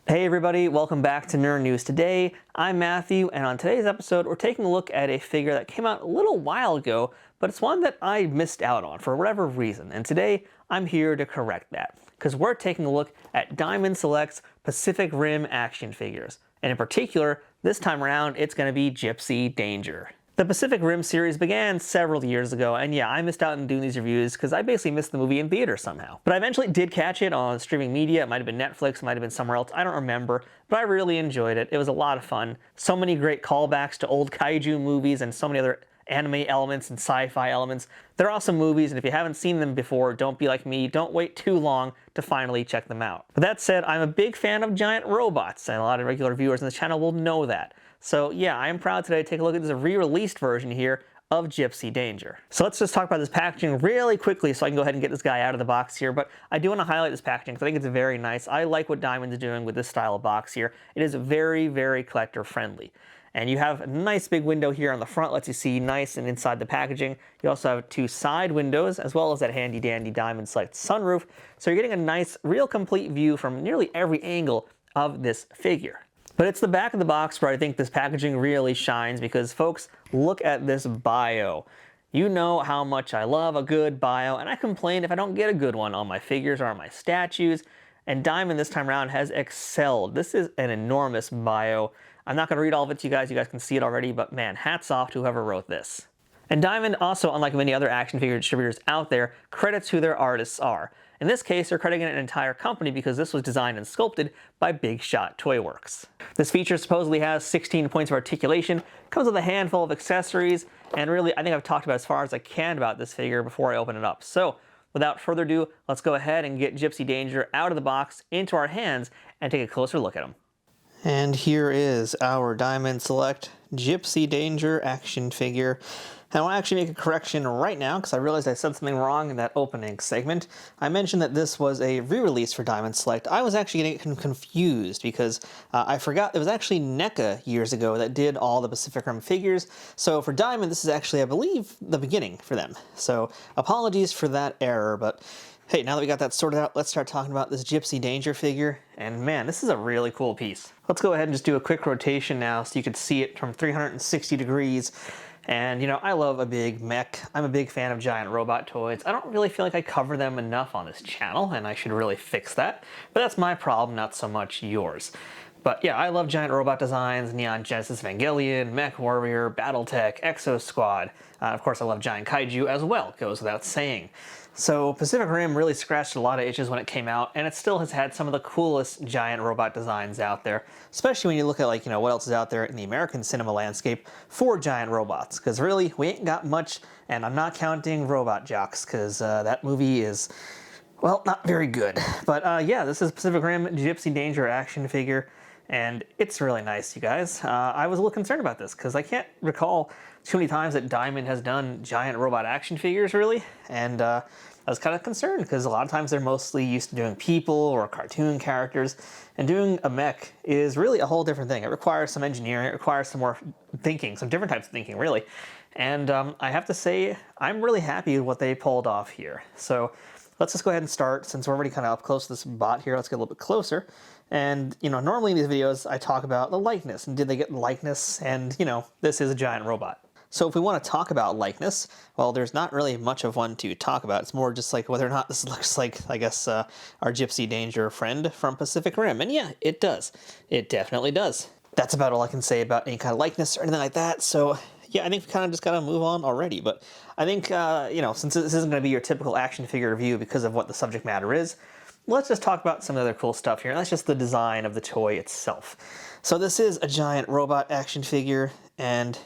Hey everybody, welcome back to Nerd News Today. I'm Matthew, and on today's episode, we're taking a look at a figure that came out a little while ago, but it's one that I missed out on for whatever reason. And today, I'm here to correct that, because we're taking a look at Diamond Select's Pacific Rim action figures. And in particular, this time around, it's going to be Gypsy Danger. The Pacific Rim series began several years ago, and yeah, I missed out on doing these reviews because I basically missed the movie in theater somehow. But I eventually did catch it on streaming media. It might have been Netflix, it might have been somewhere else, I don't remember, but I really enjoyed it. It was a lot of fun. So many great callbacks to old kaiju movies and so many other anime elements and sci-fi elements. They're awesome movies, and if you haven't seen them before, don't be like me, don't wait too long to finally check them out. But that said, I'm a big fan of giant robots, and a lot of regular viewers on this channel will know that. So yeah, I am proud today to take a look at this re-released version here of Gypsy Danger. So let's just talk about this packaging really quickly so I can go ahead and get this guy out of the box here, but I do want to highlight this packaging because I think it's very nice. I like what Diamond's doing with this style of box here. It is very, very collector friendly. And you have a nice big window here on the front, lets you see nice and inside the packaging. You also have two side windows, as well as that handy dandy Diamond Select sunroof. So you're getting a nice, real complete view from nearly every angle of this figure. But it's the back of the box where I think this packaging really shines because, folks, look at this bio. You know how much I love a good bio, and I complain if I don't get a good one on my figures or on my statues, and Diamond this time around has excelled. This is an enormous bio. I'm not going to read all of it to you guys can see it already, but man, hats off to whoever wrote this. And Diamond also, unlike many other action figure distributors out there, credits who their artists are. In this case, they're crediting an entire company because this was designed and sculpted by Big Shot Toy Works. This feature supposedly has 16 points of articulation, comes with a handful of accessories, and really, I think I've talked about as far as I can about this figure before I open it up. So, without further ado, let's go ahead and get Gypsy Danger out of the box, into our hands, and take a closer look at him. And here is our Diamond Select Gypsy Danger action figure. And I want to actually make a correction right now because I realized I said something wrong in that opening segment. I mentioned that this was a re-release for Diamond Select. I was actually getting confused because I forgot it was actually NECA years ago that did all the Pacific Rim figures. So for Diamond, this is actually, I believe, the beginning for them. So apologies for that error, but hey, now that we got that sorted out, let's start talking about this Gypsy Danger figure. And man, this is a really cool piece. Let's go ahead and just do a quick rotation now so you can see it from 360 degrees. And you know, I love a big mech. I'm a big fan of giant robot toys. I don't really feel like I cover them enough on this channel, and I should really fix that. But that's my problem, not so much yours. But yeah, I love giant robot designs, Neon Genesis Evangelion, Mech Warrior, Battletech, Exo Squad. Of course, I love giant kaiju as well, goes without saying. So Pacific Rim really scratched a lot of itches when it came out, and it still has had some of the coolest giant robot designs out there, especially when you look at, like, you know, what else is out there in the American cinema landscape for giant robots, because really, we ain't got much, and I'm not counting Robot Jocks, because that movie is, well, not very good. But yeah, this is Pacific Rim Gypsy Danger action figure, and it's really nice, you guys. I was a little concerned about this, because I can't recall too many times that Diamond has done giant robot action figures, really, and I was kind of concerned because a lot of times they're mostly used to doing people or cartoon characters, and doing a mech is really a whole different thing. It requires some engineering, it requires some more thinking, some different types of thinking, really. And I have to say, I'm really happy with what they pulled off here. So let's just go ahead and start. Since we're already kind of up close to this bot here, let's get a little bit closer. And, you know, normally in these videos, I talk about the likeness, and did they get likeness? And, you know, this is a giant robot. So if we want to talk about likeness, well, there's not really much of one to talk about. It's more just like whether or not this looks like, I guess, our Gypsy Danger friend from Pacific Rim. And yeah, it does. It definitely does. That's about all I can say about any kind of likeness or anything like that. So yeah, I think we kind of just got to move on already. But I think, you know, since this isn't going to be your typical action figure review because of what the subject matter is, let's just talk about some other cool stuff here. That's just the design of the toy itself. So this is a giant robot action figure, and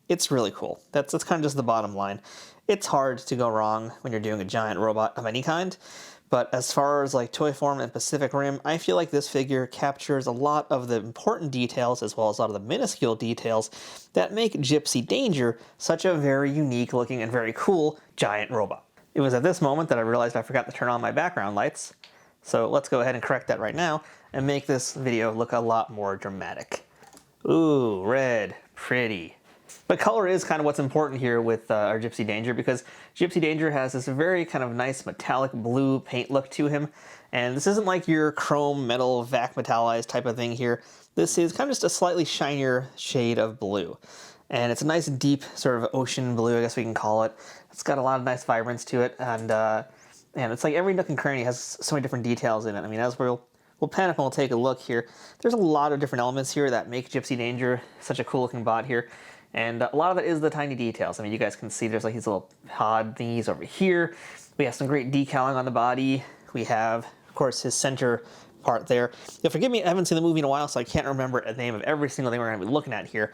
it's really cool. That's kind of just the bottom line. It's hard to go wrong when you're doing a giant robot of any kind, but as far as like Toy Form and Pacific Rim, I feel like this figure captures a lot of the important details as well as a lot of the minuscule details that make Gypsy Danger such a very unique looking and very cool giant robot. It was at this moment that I realized I forgot to turn on my background lights, so let's go ahead and correct that right now and make this video look a lot more dramatic. Ooh, red, pretty. But color is kind of what's important here with our Gypsy Danger, because Gypsy Danger has this very kind of nice metallic blue paint look to him. And this isn't like your chrome metal vac metallized type of thing here. This is kind of just a slightly shinier shade of blue. And it's a nice deep sort of ocean blue, I guess we can call it. It's got a lot of nice vibrance to it, and it's like every nook and cranny has so many different details in it. I mean, as we'll pan up and we'll take a look here, there's a lot of different elements here that make Gypsy Danger such a cool looking bot here. And a lot of it is the tiny details. I mean, you guys can see there's like these little pod thingies over here. We have some great decaling on the body. We have, of course, his center part there. Now, forgive me, I haven't seen the movie in a while, so I can't remember the name of every single thing we're going to be looking at here.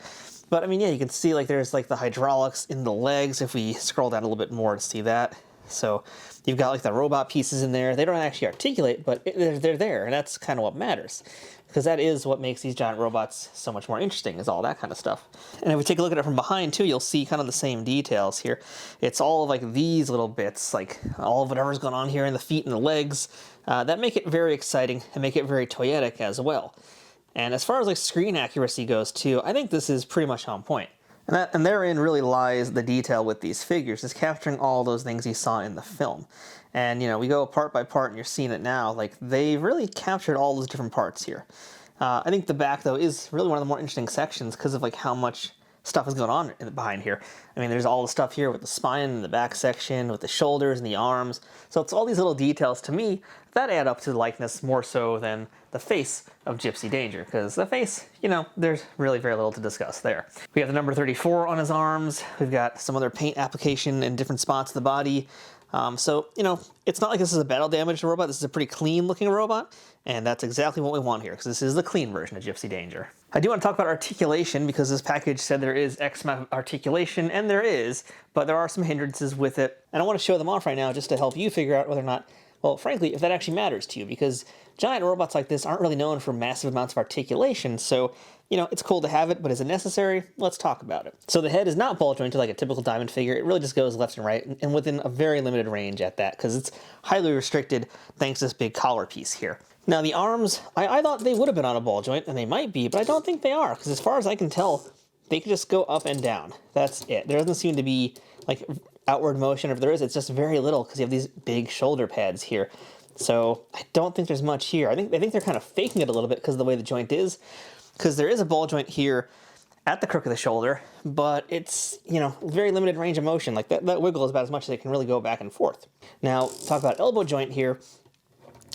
But I mean, yeah, you can see like there's like the hydraulics in the legs if we scroll down a little bit more to see that. So you've got like the robot pieces in there. They don't actually articulate, but they're there, and that's kind of what matters. Because that is what makes these giant robots so much more interesting, is all that kind of stuff. And if we take a look at it from behind too, you'll see kind of the same details here. It's all of like these little bits, like all of whatever's going on here in the feet and the legs, that make it very exciting and make it very toyetic as well. And as far as like screen accuracy goes too, I think this is pretty much on point. And therein really lies the detail with these figures, is capturing all those things you saw in the film. And, you know, we go part by part and you're seeing it now, like they've really captured all those different parts here. I think the back, though, is really one of the more interesting sections because of like how much stuff is going on behind here. I mean, there's all the stuff here with the spine and the back section, with the shoulders and the arms. So it's all these little details to me that add up to the likeness more so than the face of Gypsy Danger, because the face, you know, there's really very little to discuss there. We have the number 34 on his arms. We've got some other paint application in different spots of the body. So, you know, it's not like this is a battle damaged robot. This is a pretty clean looking robot, and that's exactly what we want here, because this is the clean version of Gypsy Danger. I do want to talk about articulation, because this package said there is X amount of articulation, and there is, but there are some hindrances with it, and I want to show them off right now just to help you figure out whether or not, well, frankly, if that actually matters to you, because giant robots like this aren't really known for massive amounts of articulation, so, you know, it's cool to have it, but is it necessary? Let's talk about it. So the head is not ball jointed like a typical diamond figure. It really just goes left and right, and within a very limited range at that, because it's highly restricted thanks to this big collar piece here. Now the arms, I thought they would have been on a ball joint, and they might be, but I don't think they are, because as far as I can tell, they can just go up and down. That's it. There doesn't seem to be like outward motion. If there is, it's just very little, because you have these big shoulder pads here. So I don't think there's much here. I think they're kind of faking it a little bit because of the way the joint is, because there is a ball joint here at the crook of the shoulder, but it's, you know, very limited range of motion. Like that wiggle is about as much as it can really go back and forth. Now, talk about elbow joint here.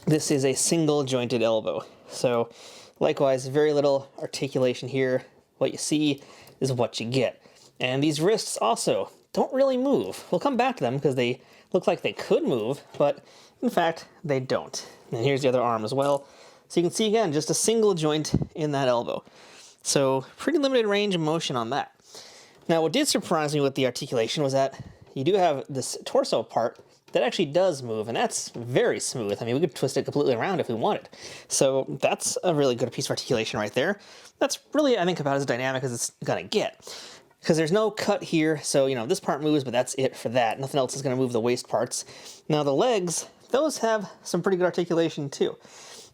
This is a single jointed elbow. So likewise, very little articulation here. What you see is what you get. And these wrists also don't really move. We'll come back to them because they look like they could move, but in fact, they don't. And here's the other arm as well. So you can see, again, just a single joint in that elbow. So pretty limited range of motion on that. Now, what did surprise me with the articulation was that you do have this torso part that actually does move, and that's very smooth. I mean, we could twist it completely around if we wanted. So that's a really good piece of articulation right there. That's really, I think, about as dynamic as it's gonna get. Because there's no cut here, so, you know, this part moves, but that's it for that. Nothing else is gonna move the waist parts. Now the legs, those have some pretty good articulation too.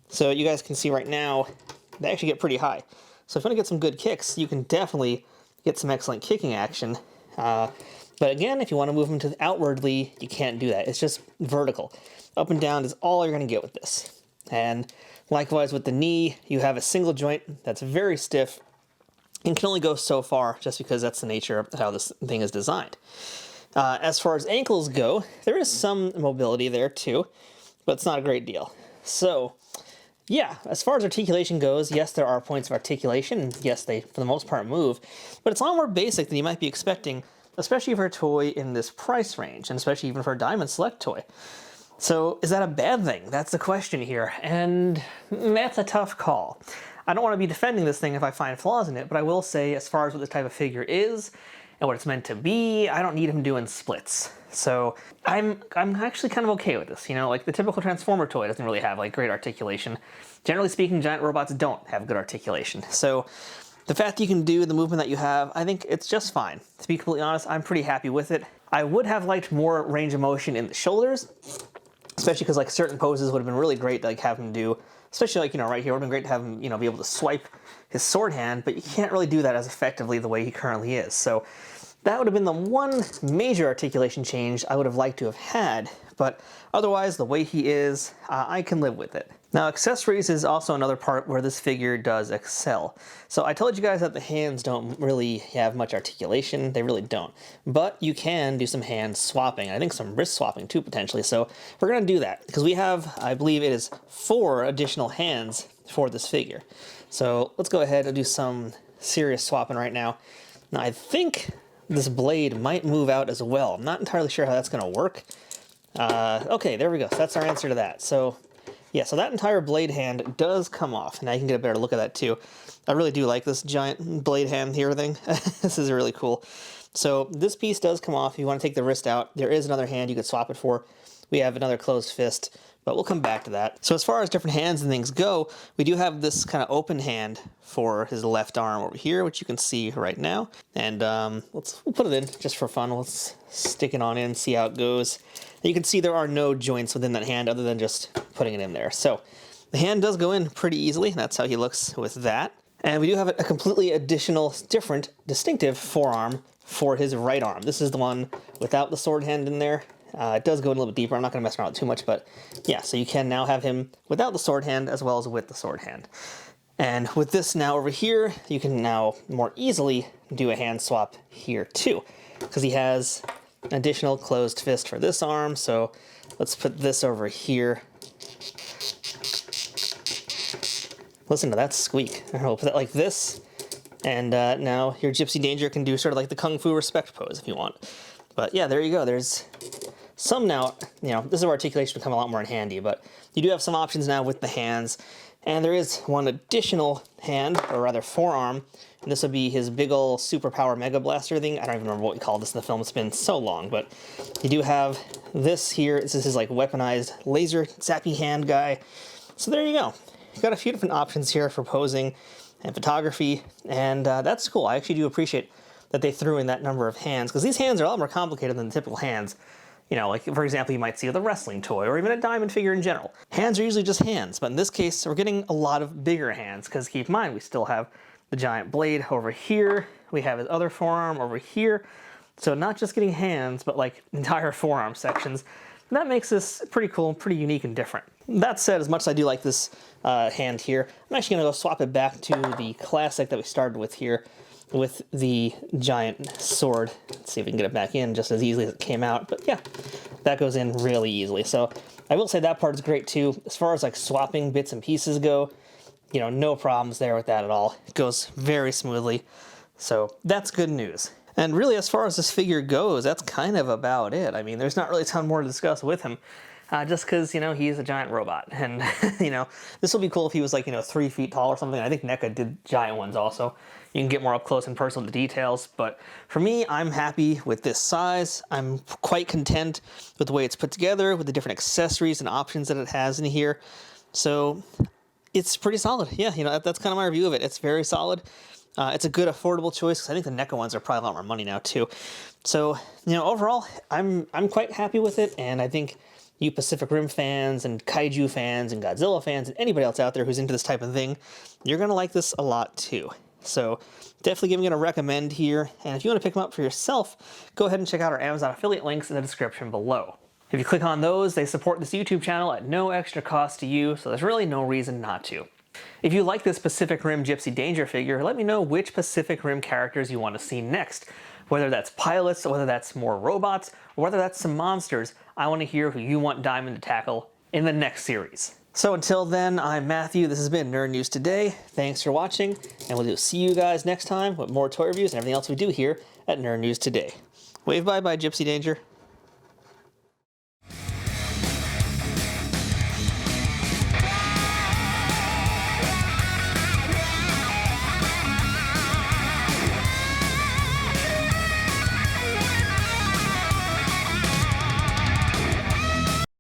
So you guys can see right now, they actually get pretty high. So if you want to get some good kicks, you can definitely get some excellent kicking action. But again, if you want to move them to outwardly, you can't do that. It's just vertical. Up and down is all you're going to get with this. And likewise with the knee, you have a single joint that's very stiff and can only go so far just because that's the nature of how this thing is designed. As far as ankles go, there is some mobility there too, but it's not a great deal. So yeah, as far as articulation goes, yes, there are points of articulation, and yes, they, for the most part, move, but it's a lot more basic than you might be expecting, especially for a toy in this price range, and especially even for a Diamond Select toy. So is that a bad thing? That's the question here, and that's a tough call. I don't want to be defending this thing if I find flaws in it, but I will say, as far as what this type of figure is, and what it's meant to be, I don't need him doing splits. So I'm actually kind of okay with this. You know, like the typical Transformer toy doesn't really have like great articulation. Generally speaking, giant robots don't have good articulation. So the fact that you can do the movement that you have, I think it's just fine. To be completely honest, I'm pretty happy with it. I would have liked more range of motion in the shoulders, especially because like certain poses would have been really great to like have him do especially like, right here, it would have been great to have him, be able to swipe his sword hand, but you can't really do that as effectively the way he currently is. So that would have been the one major articulation change I would have liked to have had, but otherwise, the way he is, I can live with it. Now, accessories is also another part where this figure does excel. So I told you guys that the hands don't really have much articulation. They really don't. But you can do some hand swapping. I think some wrist swapping too, potentially. So we're going to do that because we have, I believe it is 4 additional hands for this figure. So let's go ahead and do some serious swapping right now. Now, I think this blade might move out as well. I'm not entirely sure how that's going to work. Okay, there we go. So that's our answer to that. So yeah, so that entire blade hand does come off. Now you can get a better look at that too. I really do like this giant blade hand here thing. This is really cool. So this piece does come off. If you want to take the wrist out, there is another hand you could swap it for. We have another closed fist, but we'll come back to that. So as far as different hands and things go, we do have this kind of open hand for his left arm over here, which you can see right now. And we'll put it in just for fun. Let's stick it on in, see how it goes. And you can see there are no joints within that hand other than just putting it in there. So the hand does go in pretty easily. That's how he looks with that. And we do have a completely additional, different, distinctive forearm for his right arm. This is the one without the sword hand in there. It does go in a little bit deeper. I'm not going to mess around with too much, but yeah, so you can now have him without the sword hand as well as with the sword hand. And with this now over here, you can now more easily do a hand swap here too, because he has an additional closed fist for this arm. So let's put this over here. Listen to that squeak. We'll put it like this. And now your Gypsy Danger can do sort of like the Kung Fu respect pose if you want. But yeah, there you go. There's some now, this is where articulation will come a lot more in handy, but you do have some options now with the hands. And there is one additional hand, or rather forearm, and this would be his big ol' superpower mega blaster thing. I don't even remember what we call this in the film. It's been so long, but you do have this here. This is his like weaponized laser zappy hand guy. So there you go. You've got a few different options here for posing and photography, and that's cool. I actually do appreciate that they threw in that number of hands, because these hands are a lot more complicated than the typical hands. Like, for example, you might see with a wrestling toy or even a diamond figure in general. Hands are usually just hands, but in this case, we're getting a lot of bigger hands, because keep in mind, we still have the giant blade over here. We have his other forearm over here. So not just getting hands, but like entire forearm sections. And that makes this pretty cool, pretty unique and different. That said, as much as I do like this hand here, I'm actually going to go swap it back to the classic that we started with here, with the giant sword. Let's see if we can get it back in just as easily as it came out. But yeah, that goes in really easily. So I will say that part is great too. As far as like swapping bits and pieces go, no problems there with that at all. It goes very smoothly. So that's good news. And really, as far as this figure goes, that's kind of about it. I mean, there's not really a ton more to discuss with him. Just because, he's a giant robot. And, this will be cool if he was like, 3 feet tall or something. I think NECA did giant ones also. You can get more up close and personal to details. But for me, I'm happy with this size. I'm quite content with the way it's put together, with the different accessories and options that it has in here. So it's pretty solid. Yeah, that's kind of my review of it. It's very solid. It's a good affordable choice, because I think the NECA ones are probably a lot more money now too. So, overall, I'm quite happy with it, and I think you Pacific Rim fans and Kaiju fans and Godzilla fans and anybody else out there who's into this type of thing, you're going to like this a lot too. So definitely giving it a recommend here. And if you want to pick them up for yourself, go ahead and check out our Amazon affiliate links in the description below. If you click on those, they support this YouTube channel at no extra cost to you, so there's really no reason not to. If you like this Pacific Rim Gypsy Danger figure, let me know which Pacific Rim characters you want to see next. Whether that's pilots, or whether that's more robots, or whether that's some monsters, I want to hear who you want Diamond to tackle in the next series. So until then, I'm Matthew. This has been Nerd News Today. Thanks for watching, and we'll see you guys next time with more toy reviews and everything else we do here at Nerd News Today. Wave bye-bye, Gypsy Danger.